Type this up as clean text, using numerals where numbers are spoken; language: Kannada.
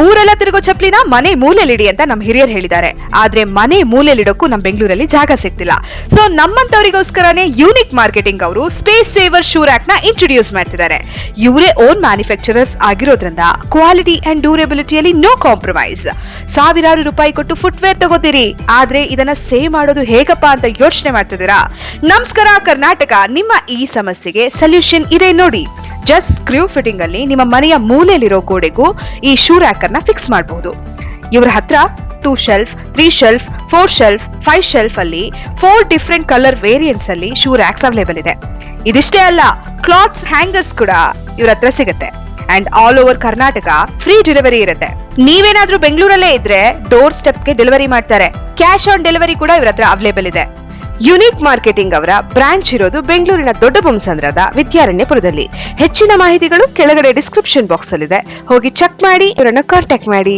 ಊರೆಲ್ಲ ತಿರುಗೋ ಚಪ್ಲಿನ ಮನೆ ಮೂಲೆಯಲ್ಲಿಡಿ ಅಂತ ನಮ್ ಹಿರಿಯರು ಹೇಳಿದ್ದಾರೆ. ಆದ್ರೆ ಮನೆ ಮೂಲೆಯಲ್ಲಿಡೋಕ್ಕೂ ನಮ್ ಬೆಂಗಳೂರಲ್ಲಿ ಜಾಗ ಸಿಗ್ತಿಲ್ಲ. ಸೊ ನಮ್ಮಂತವರಿಗೋಸ್ಕರನೇ ಯೂನಿಕ್ ಮಾರ್ಕೆಟಿಂಗ್ ಅವರು ಸ್ಪೇಸ್ ಸೇವರ್ ಶೂ ರ್ಯಾಕ್ ನ ಇಂಟ್ರೊಡ್ಯೂಸ್ ಮಾಡ್ತಿದ್ದಾರೆ. ಇವರೇ ಓನ್ ಮ್ಯಾನುಫ್ಯಾಕ್ಚರರ್ಸ್ ಆಗಿರೋದ್ರಿಂದ ಕ್ವಾಲಿಟಿ ಅಂಡ್ ಡ್ಯೂರಬಿಲಿಟಿಯಲ್ಲಿ ನೋ ಕಾಂಪ್ರಮೈಸ್. ಸಾವಿರಾರು ರೂಪಾಯಿ ಕೊಟ್ಟು ಫುಟ್ವೇರ್ ತಗೋತೀರಿ, ಆದ್ರೆ ಇದನ್ನ ಸೇವ್ ಮಾಡೋದು ಹೇಗಪ್ಪ ಅಂತ ಯೋಚನೆ ಮಾಡ್ತಿದ್ದೀರಾ? ನಮಸ್ಕಾರ ಕರ್ನಾಟಕ, ನಿಮ್ಮ ಈ ಸಮಸ್ಯೆಗೆ ಸೊಲ್ಯೂಷನ್ ಇದೆ ನೋಡಿ. ಜಸ್ಟ್ ಸ್ಕ್ರೂ ಫಿಟ್ಟಿಂಗ್ ಅಲ್ಲಿ ನಿಮ್ಮ ಮನೆಯ ಮೂಲೆಯಲ್ಲಿರೋ ಗೋಡೆಗೂ ಈ ಶೂ ರ್ಯಾಕ್ ಅನ್ನ ಫಿಕ್ಸ್ ಮಾಡಬಹುದು. ಇವರ ಹತ್ರ 2 shelf, 3 shelf, 4 shelf, 5 shelf ಅಲ್ಲಿ 4 ಡಿಫರೆಂಟ್ ಕಲರ್ ವೇರಿಯಂಟ್ಸ್ ಅಲ್ಲಿ ಶೂ ರ್ಯಾಕ್ಸ್ ಅವೈಲೇಬಲ್ ಇದೆ. ಇದಿಷ್ಟೇ ಅಲ್ಲ, ಕ್ಲಾತ್ಸ್ ಹ್ಯಾಂಗರ್ಸ್ ಕೂಡ ಇವ್ರ ಹತ್ರ ಸಿಗುತ್ತೆ. And all over Karnataka free delivery ಇರುತ್ತೆ. ನೀವೇನಾದ್ರೂ ಬೆಂಗಳೂರಲ್ಲೇ ಇದ್ರೆ ಡೋರ್ ಸ್ಟೆಪ್ಗೆ ಡೆಲಿವರಿ ಮಾಡ್ತಾರೆ. ಕ್ಯಾಶ್ ಆನ್ ಡೆಲಿವರಿ ಕೂಡ ಇವ್ರ ಹತ್ರ ಅವೈಲೇಬಲ್ ಇದೆ. ಯುನಿಕ್ ಮಾರ್ಕೆಟಿಂಗ್ ಅವರ ಬ್ರಾಂಚ್ ಇರೋದು ಬೆಂಗಳೂರಿನ ದೊಡ್ಡ ಬೊಮ್ಮಸಂದ್ರದ ವಿದ್ಯಾರಣ್ಯಪುರದಲ್ಲಿ. ಹೆಚ್ಚಿನ ಮಾಹಿತಿಗಳು ಕೆಳಗಡೆ ಡಿಸ್ಕ್ರಿಪ್ಷನ್ ಬಾಕ್ಸ್ ಅಲ್ಲಿ ಇದೆ, ಹೋಗಿ ಚೆಕ್ ಮಾಡಿ, ಇವರನ್ನ ಕಾಂಟ್ಯಾಕ್ಟ್ ಮಾಡಿ.